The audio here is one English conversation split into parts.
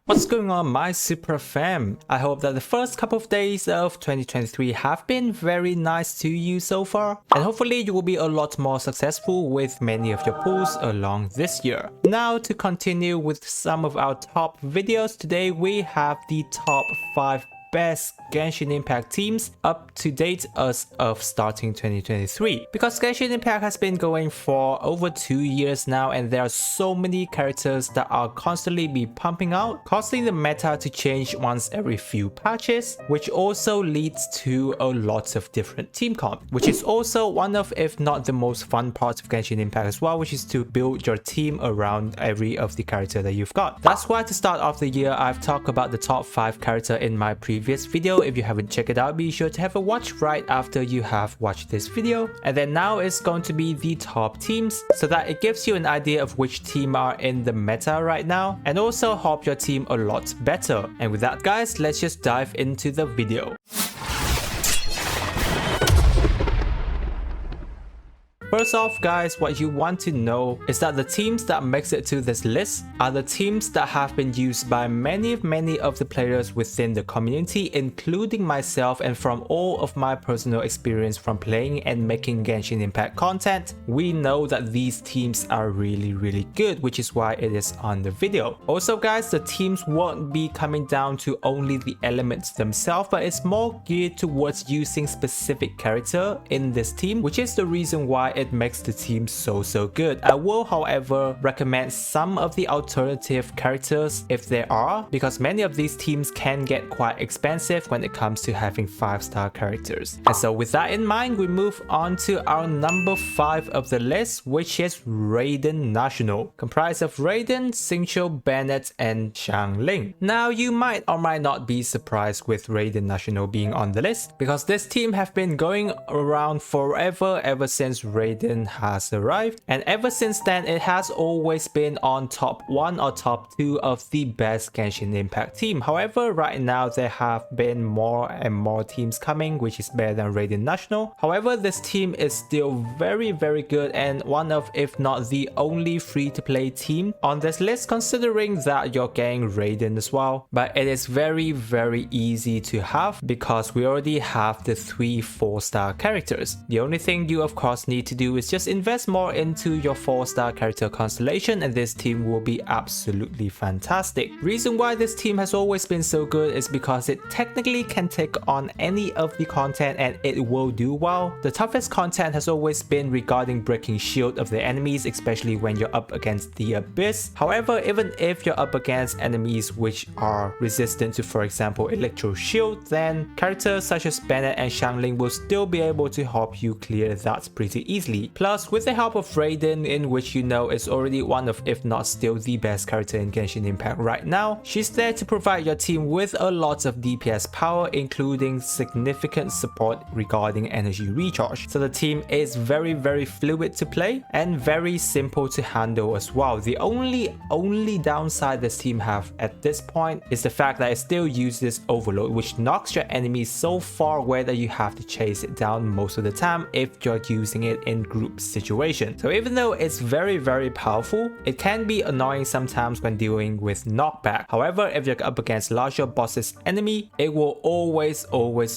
What's going on, my super fam? I hope that the first couple of days of 2023 have been very nice to you so far, and hopefully you will be a lot more successful with many of your pulls along this year. Now, to continue with some of our top videos, today we have the top 5 best Genshin Impact teams up to date as of starting 2023. Because Genshin Impact has been going for over 2 years now, and there are so many characters that are constantly be pumping out, causing the meta to change once every few patches, which also leads to a lot of different team comp, which is also one of, if not the most fun parts of Genshin Impact as well, which is to build your team around every of the character that you've got. That's why to start off the year, I've talked about the top 5 character in my previous video. If you haven't checked it out, be sure to have a watch right after you have watched this video. And then now it's going to be the top teams, so that it gives you an idea of which team are in the meta right now, and also help your team a lot better. And with that, guys, let's just dive into the video. First off, guys, what you want to know is that the teams that makes it to this list are the teams that have been used by many of the players within the community, including myself, and from all of my personal experience from playing and making Genshin Impact content, we know that these teams are really good, which is why it is on the video. Also, guys, the teams won't be coming down to only the elements themselves, but it's more geared towards using specific character in this team, which is the reason why it makes the team so good. I will, however, recommend some of the alternative characters if there are, because many of these teams can get quite expensive when it comes to having 5-star characters. And so with that in mind, we move on to our number 5 of the list, which is Raiden National, comprised of Raiden, Xingqiu, Bennett, and Xiangling. Now, you might or might not be surprised with Raiden National being on the list, because this team have been going around forever, ever since Raiden has arrived, and ever since then it has always been on top 1 or top 2 of the best Genshin Impact team. However, right now there have been more and more teams coming which is better than Raiden National. However, this team is still very good, and one of, if not the only free-to-play team on this list, considering that you're getting Raiden as well. But it is very easy to have, because we already have the 3 4-star characters. The only thing you of course need to do is just invest more into your 4-star character constellation, and this team will be absolutely fantastic. Reason why this team has always been so good is because it technically can take on any of the content and it will do well. The toughest content has always been regarding breaking shield of the enemies, especially when you're up against the Abyss. However, even if you're up against enemies which are resistant to, for example, electro shield, then characters such as Bennett and Xiangling will still be able to help you clear that pretty easily. Plus, with the help of Raiden, in which you know is already one of, if not still the best character in Genshin Impact right now, she's there to provide your team with a lot of DPS power, including significant support regarding energy recharge. So the team is very fluid to play and very simple to handle as well. The only downside this team have at this point is the fact that it still uses overload, which knocks your enemies so far away that you have to chase it down most of the time if you're using it in group situation. So even though it's very powerful, it can be annoying sometimes when dealing with knockback. However, if you're up against larger bosses enemy, it will always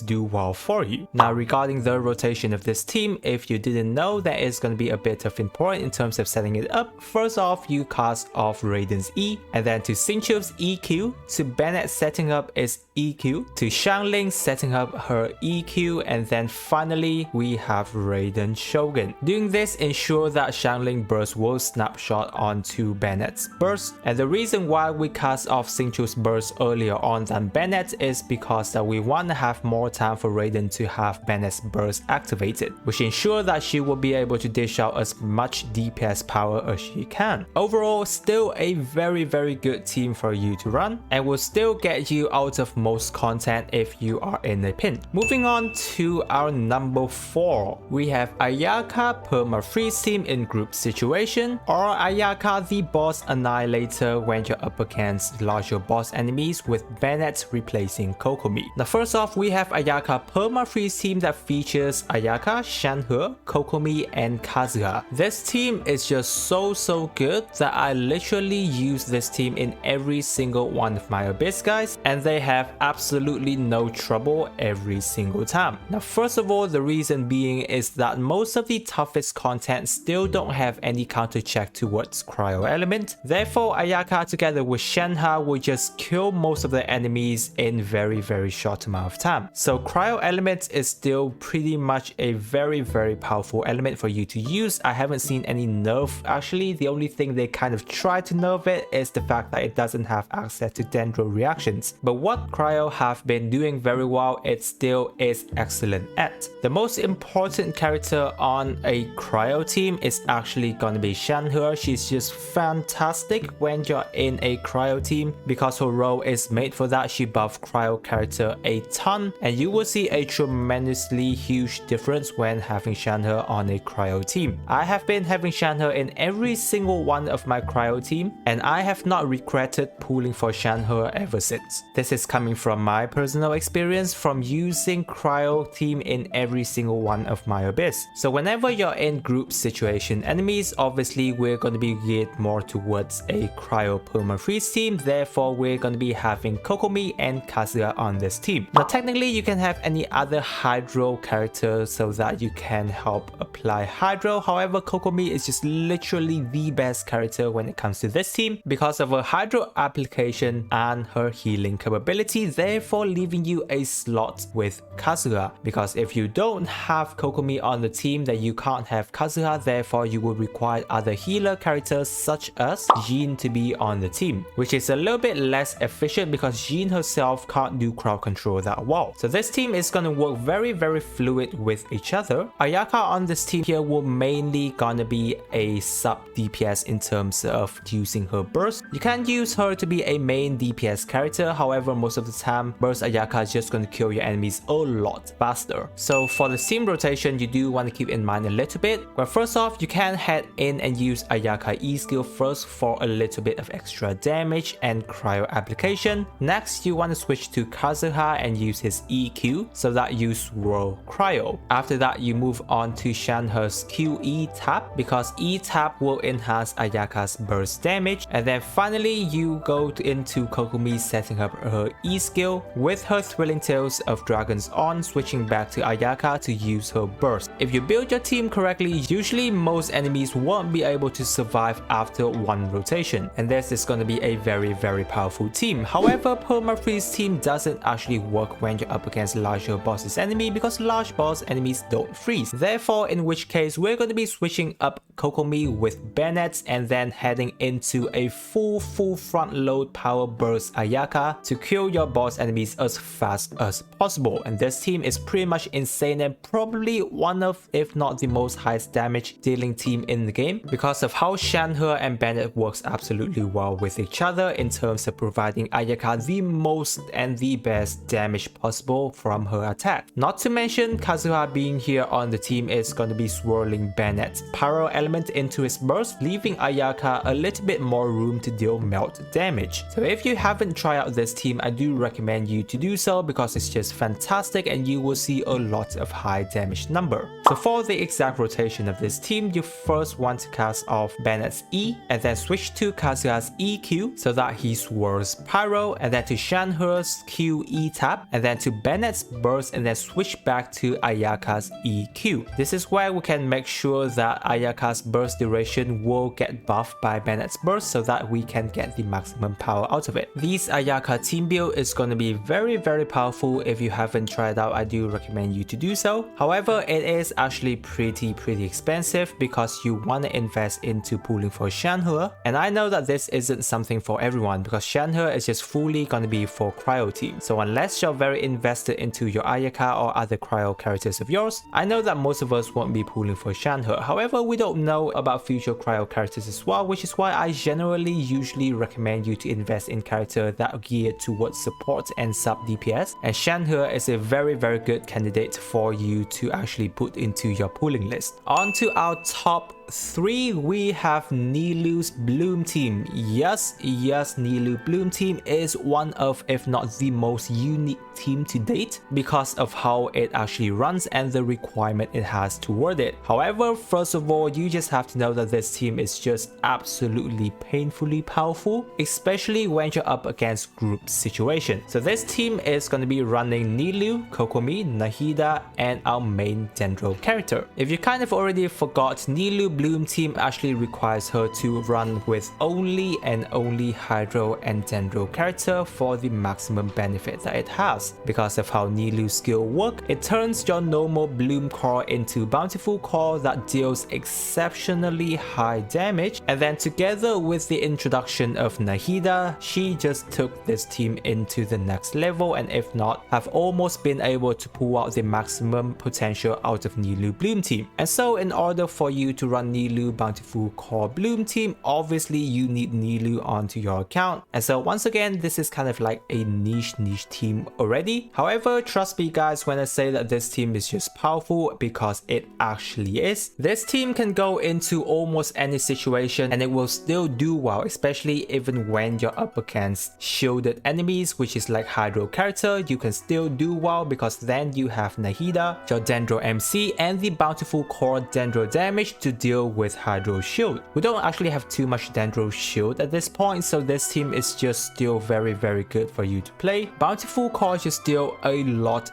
do well for you. Now, regarding the rotation of this team, if you didn't know, that is going to be a bit of important in terms of setting it up. First off, you cast off Raiden's E, and then to Xingqiu's EQ, to Bennett setting up its EQ, to Xiangling setting up her EQ, and then finally we have Raiden Shogun. Doing this ensure that Xiangling burst will snapshot onto Bennett's burst, and the reason why we cast off Xingqiu's burst earlier on than Bennett is because that we want to have more time for Raiden to have Bennett's burst activated, which ensure that she will be able to dish out as much DPS power as she can. Overall, still a very good team for you to run, and will still get you out of most content if you are in a pin. Moving on to our number 4, we have Ayaka perma-freeze team in group situation, or Ayaka the boss annihilator when you're up against larger boss enemies with Bennett replacing Kokomi. Now first off, we have Ayaka perma-freeze team that features Ayaka, Shanhe, Kokomi and Kazuha. This team is just so good that I literally use this team in every single one of my Abyss guys, and they have absolutely no trouble every single time. Now first of all, the reason being is that most of the toughest content still don't have any counter check towards cryo element. Therefore, Ayaka together with Shanhe will just kill most of the enemies in very short amount of time. So cryo element is still pretty much a very powerful element for you to use. I haven't seen any nerf. Actually, the only thing they kind of try to nerf it is the fact that it doesn't have access to dendro reactions. But what cryo have been doing very well, it still is excellent at. The most important character on a cryo team is actually gonna be Shanhe. She's just fantastic when you're in a cryo team because her role is made for that. She buffs cryo character a ton, and you will see a tremendously huge difference when having Shanhe on a cryo team. I have been having Shanhe in every single one of my cryo team, and I have not regretted pulling for Shanhe ever since. This is coming from my personal experience from using cryo team in every single one of my Abyss. So whenever you're in group situation enemies, obviously we're going to be geared more towards a cryo perma-freeze team. Therefore, we're going to be having Kokomi and Kazuha on this team. Now technically you can have any other hydro character so that you can help apply hydro. However, Kokomi is just literally the best character when it comes to this team because of her hydro application and her healing capability, therefore leaving you a slot with Kazuha. Because if you don't have Kokomi on the team, then you can't have Kazuha, therefore you will require other healer characters such as Jean to be on the team, which is a little bit less efficient because Jean herself can't do crowd control that well. So this team is going to work very fluid with each other. Ayaka on this team here will mainly gonna be a sub DPS in terms of using her burst. You can use her to be a main DPS character, however most of the time burst Ayaka is just going to kill your enemies a lot faster. So for the team rotation, you do want to keep in mind a little bit. But first off, you can head in and use Ayaka E skill first for a little bit of extra damage and cryo application. Next, you want to switch to Kazuha and use his EQ so that you swirl cryo. After that, you move on to Shanhe's QE tap because E tap will enhance Ayaka's burst damage. And then finally, you go into Kokomi setting up her E skill with her Thrilling Tales of Dragons on, switching back to Ayaka to use her burst. If you build your team correctly, usually most enemies won't be able to survive after one rotation, and this is going to be a very powerful team. However, perma-freeze team doesn't actually work when you're up against larger bosses enemy because large boss enemies don't freeze. Therefore, in which case we're going to be switching up Kokomi with Bennett and then heading into a full front load power burst Ayaka to kill your boss enemies as fast as possible. And this team is pretty much insane and probably one of, if not the most highest damage dealing team in the game because of how Shanhe and Bennett works absolutely well with each other in terms of providing Ayaka the most and the best damage possible from her attack. Not to mention Kazuha being here on the team is going to be swirling Bennett's pyro element into his burst, leaving Ayaka a little bit more room to deal melt damage. So if you haven't tried out this team, I do recommend you to do so because it's just fantastic and you will see a lot of high damage number. So for the exact rotation of this team, you first want to cast off Bennett's E and then switch to Kazuha's EQ so that he swirls pyro, and then to Shanhe's QE tap, and then to Bennett's burst, and then switch back to Ayaka's EQ. This is where we can make sure that Ayaka's burst duration will get buffed by Bennett's burst so that we can get the maximum power out of it. This Ayaka team build is going to be very powerful. If you haven't tried out, I do recommend you to do so. However, it is actually pretty expensive because you want to invest into pulling for Shanhe, and I know that this isn't something for everyone because Shanhe is just fully going to be for cryo team. So unless you're very invested into your Ayaka or other cryo characters of yours, I know that most of us won't be pulling for Shanhe. However, we don't know about future cryo characters as well, which is why I generally usually recommend you to invest in character that are geared towards support and sub DPS, and Shenhe is a very good candidate for you to actually put into your pooling list. On to our top 3, we have Nilou's Bloom team. Yes, Nilou Bloom team is one of, if not the most unique team to date because of how it actually runs and the requirement it has toward it. However, first of all, you just have to know that this team is just absolutely painfully powerful, especially when you're up against group situation. So this team is going to be running Nilou, Kokomi, Nahida, and our main Dendro character. If you kind of already forgot, Nilou Bloom team actually requires her to run with only and only Hydro and Dendro character for the maximum benefit that it has. Because of how Nilou's skill work, it turns your normal Bloom core into Bountiful core that deals exceptionally high damage, and then together with the introduction of Nahida, she just took this team into the next level, and if not, have almost been able to pull out the maximum potential out of Nilou Bloom team. And so in order for you to run Nilou Bountiful core Bloom team, obviously you need Nilou onto your account. And so once again, this is kind of like a niche team already. However, trust me guys when I say that this team is just powerful, because it actually is. This team can go into almost any situation and it will still do well, especially even when you're up against shielded enemies, which is like Hydro character. You can still do well because then you have Nahida, your Dendro MC, and the Bountiful core Dendro damage to deal with Hydro shield. We don't actually have too much Dendro shield at this point, so this team is just still very good for you to play. Bountiful core just deal a lot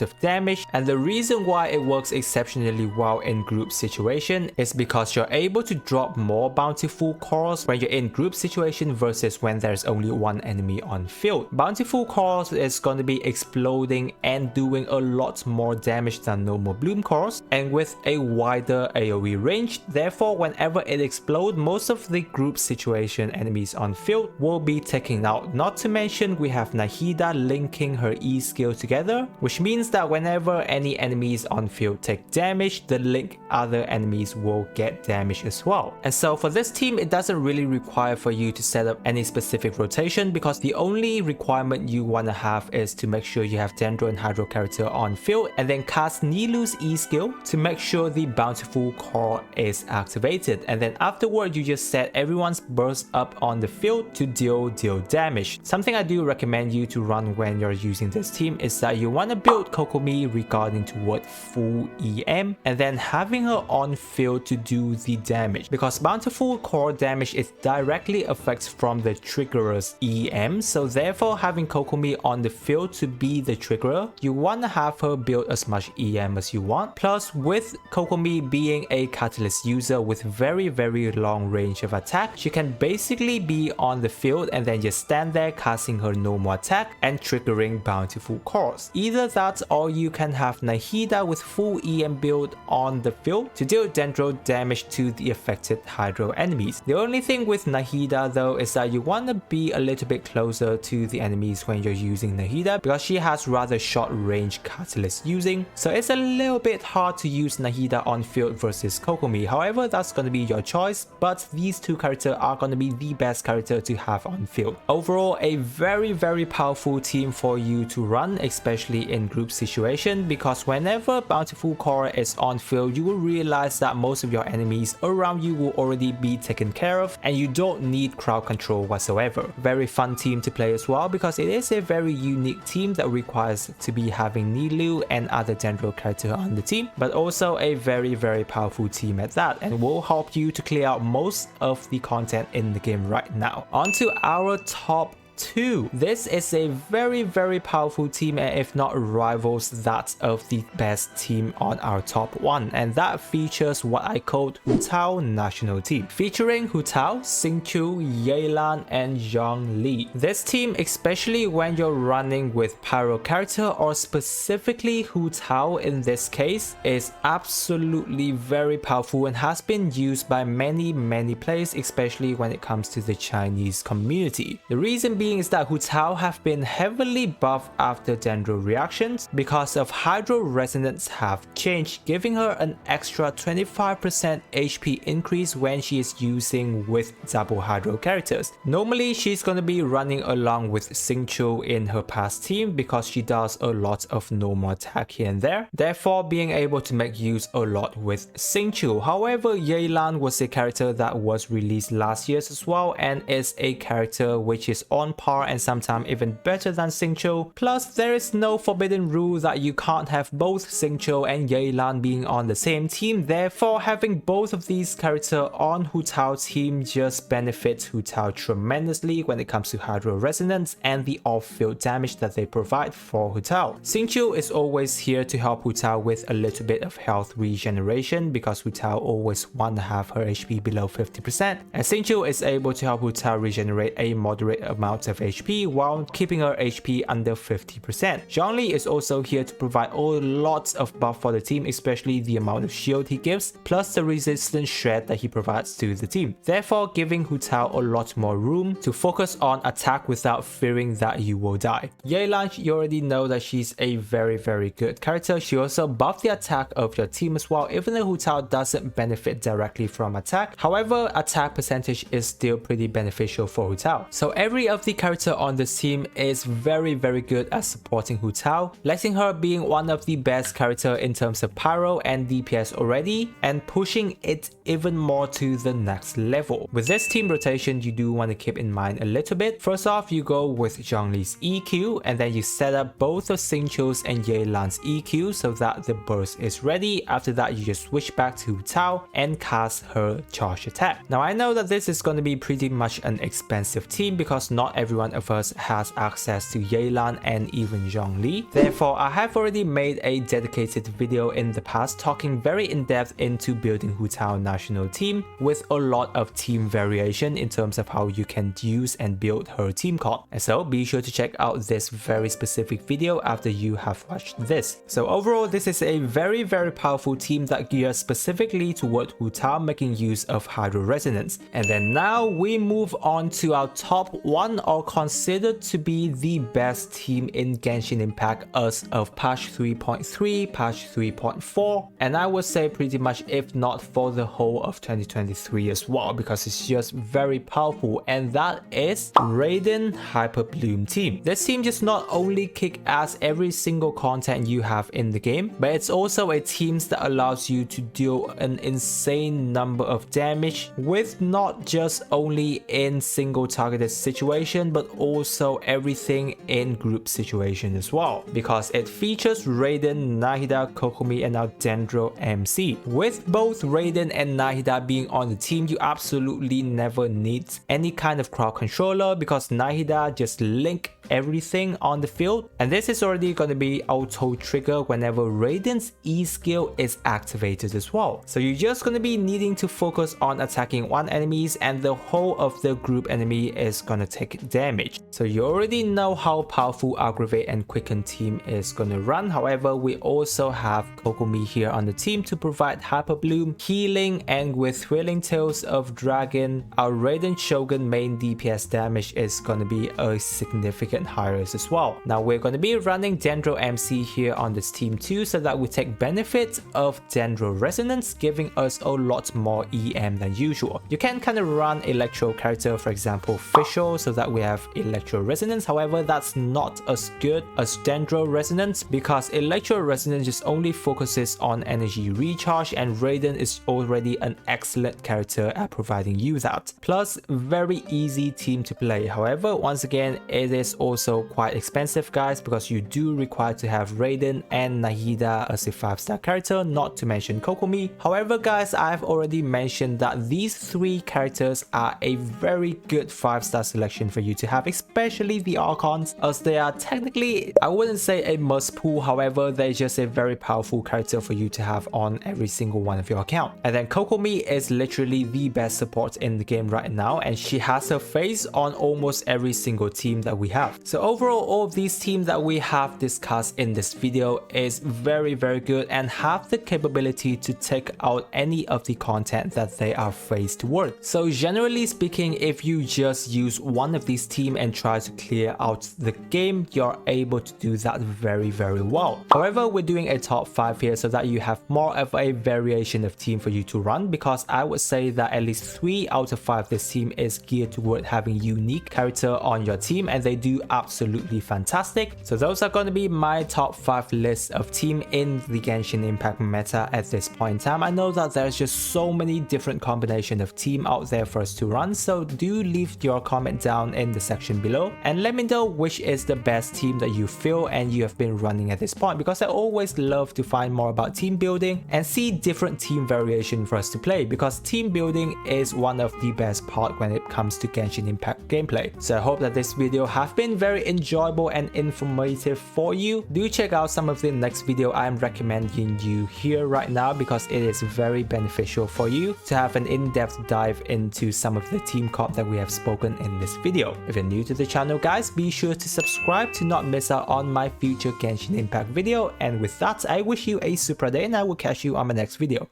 of damage, and the reason why it works exceptionally well in group situation is because you're able to drop more Bountiful cores when you're in group situation versus when there's only one enemy on field. Bountiful cores is going to be exploding and doing a lot more damage than normal Bloom cores, and with a wider AoE range. Therefore, whenever it explodes, most of the group situation enemies on field will be taken out. Not to mention, we have Nahida linking her E skill together, which means that whenever any enemies on field take damage, the link other enemies will get damage as well. And so for this team, it doesn't really require for you to set up any specific rotation, because the only requirement you want to have is to make sure you have Dendro and Hydro character on field, and then cast Nilou's E skill to make sure the Bountiful core is activated, and then afterward you just set everyone's burst up on the field to deal damage. Something I do recommend you to run when you're using this team is that you want to build Kokomi regarding toward full EM, and then having her on field to do the damage, because Bountiful core damage is directly affects from the triggerer's EM. So therefore, having Kokomi on the field to be the triggerer, you want to have her build as much EM as you want. Plus, with Kokomi being a catalyst user with very long range of attack, she can basically be on the field and then just stand there casting her normal attack and triggering Bountiful cores. Either that, or you can have Nahida with full EM build on the field to deal Dendro damage to the affected Hydro enemies. The only thing with Nahida though is that you want to be a little bit closer to the enemies when you're using Nahida, because she has rather short range catalyst using, so it's a little bit hard to use Nahida on field versus Kokomi. However, that's going to be your choice, but these two characters are going to be the best character to have on field. Overall, a very powerful team for you to run, especially in group situation, because whenever Bountiful core is on field, you will realize that most of your enemies around you will already be taken care of, and you don't need crowd control whatsoever. Very fun team to play as well, because it is a very unique team that requires to be having Nilou and other Dendro character on the team, but also a very powerful team at that, and will help you to clear out most of the content in the game right now. On to our top 2. This is a very powerful team, and if not rivals that of the best team on our top 1, and that features what I called Hu Tao national team, featuring Hu Tao, Xingqiu, Yelan, and Zhang Li. This team, especially when you're running with Pyro character, or specifically Hu Tao in this case, is absolutely very powerful and has been used by many players, especially when it comes to the Chinese community. The reason being being is that Hu Tao have been heavily buffed after Dendro reactions because of Hydro Resonance have changed, giving her an extra 25% HP increase when she is using with double Hydro characters. Normally she's gonna be running along with Xingqiu in her past team because she does a lot of normal attack here and there, therefore being able to make use a lot with Xingqiu. However, Yelan was a character that was released last year as well and is a character which is on par and sometimes even better than Xingqiu. Plus there is no forbidden rule that you can't have both Xingqiu and Yelan being on the same team, therefore having both of these characters on Hu Tao's team just benefits Hu Tao tremendously when it comes to Hydro Resonance and the off-field damage that they provide for Hu Tao. Xingqiu is always here to help Hu Tao with a little bit of health regeneration because Hu Tao always want to have her HP below 50%, and Xingqiu is able to help Hu Tao regenerate a moderate amount of HP while keeping her HP under 50%. Zhongli is also here to provide a lot of buff for the team, especially the amount of shield he gives plus the resistance shred that he provides to the team, therefore giving Hu Tao a lot more room to focus on attack without fearing that you will die. Yelan, you already know that she's a very good character. She also buffs the attack of your team as well, even though Hu Tao doesn't benefit directly from attack. However, attack percentage is still pretty beneficial for Hu Tao. So every of the character on this team is very good at supporting Hu Tao, letting her being one of the best character in terms of pyro and DPS already, and pushing it even more to the next level. With this team rotation, you do want to keep in mind a little bit. First off, you go with Zhongli's EQ and then you set up both of Xingqiu's and Yelan's EQ so that the burst is ready. After that, you just switch back to Hu Tao and cast her charge attack. Now I know that this is going to be pretty much an expensive team because not everyone of us has access to Yelan and even Zhongli. Therefore, I have already made a dedicated video in the past talking very in depth into building Hu Tao national team with a lot of team variation in terms of how you can use and build her team comp. And so be sure to check out this very specific video after you have watched this. So overall, this is a very powerful team that gears specifically toward Hu Tao making use of Hydro Resonance. And then now we move on to our top one, or considered to be the best team in Genshin Impact as of patch 3.3, patch 3.4, and I would say pretty much if not for the whole of 2023 as well, because it's just very powerful, and that is Raiden Hyper Bloom team. This team just not only kick ass every single content you have in the game, but it's also a team that allows you to deal an insane number of damage with not just only in single targeted situation but also everything in group situation as well, because it features Raiden, Nahida, Kokomi and now Dendro MC. With both Raiden and Nahida being on the team, you absolutely never need any kind of crowd controller because Nahida just link everything on the field, and this is already going to be auto trigger whenever Raiden's E skill is activated as well. So you're just going to be needing to focus on attacking one enemies and the whole of the group enemy is going to take damage. So you already know how powerful Aggravate and Quicken team is going to run. However, we also have Kokomi here on the team to provide Hyper Bloom, healing, and with Thrilling Tales of Dragon, our Raiden Shogun main DPS damage is going to be a significant higher as well. Now we're going to be running Dendro MC here on this team too, so that we take benefit of Dendro Resonance, giving us a lot more EM than usual. You can kind of run Electro character, for example Fischl, so that we have Electro Resonance. However, that's not as good as Dendro Resonance because Electro Resonance just only focuses on energy recharge, and Raiden is already an excellent character at providing you that. Plus, very easy team to play. However, once again, it is also quite expensive, guys, because you do require to have Raiden and Nahida as a 5-star character, not to mention Kokomi. However, guys, I've already mentioned that these 3 characters are a very good 5-star selection for you to have, especially the Archons, as they are technically, I wouldn't say a must pull, however, they're just a very powerful character for you to have on every single one of your account. And then Kokomi is literally the best support in the game right now, and she has her face on almost every single team that we have. have. So overall, all of these teams that we have discussed in this video is very good and have the capability to take out any of the content that they are phrased toward. So generally speaking, if you just use one of these teams and try to clear out the game, you're able to do that very well. However, we're doing a top 5 here so that you have more of a variation of team for you to run, because I would say that at least 3 out of 5 this team is geared toward having unique character on your team, and they do absolutely fantastic. So those are going to be my top 5 list of team in the Genshin Impact meta at this point in time. I know that there's just so many different combination of team out there for us to run, so do leave your comment down in the section below and let me know which is the best team that you feel and you have been running at this point, because I always love to find more about team building and see different team variation for us to play, because team building is one of the best part when it comes to Genshin Impact gameplay. So I hope that this video have been very enjoyable and informative for you. Do check out some of the next video I'm recommending you here right now, because it is very beneficial for you to have an in-depth dive into some of the team comp that we have spoken in this video. If you're new to the channel guys, be sure to subscribe to not miss out on my future Genshin Impact video, and with that I wish you a super day and I will catch you on my next video.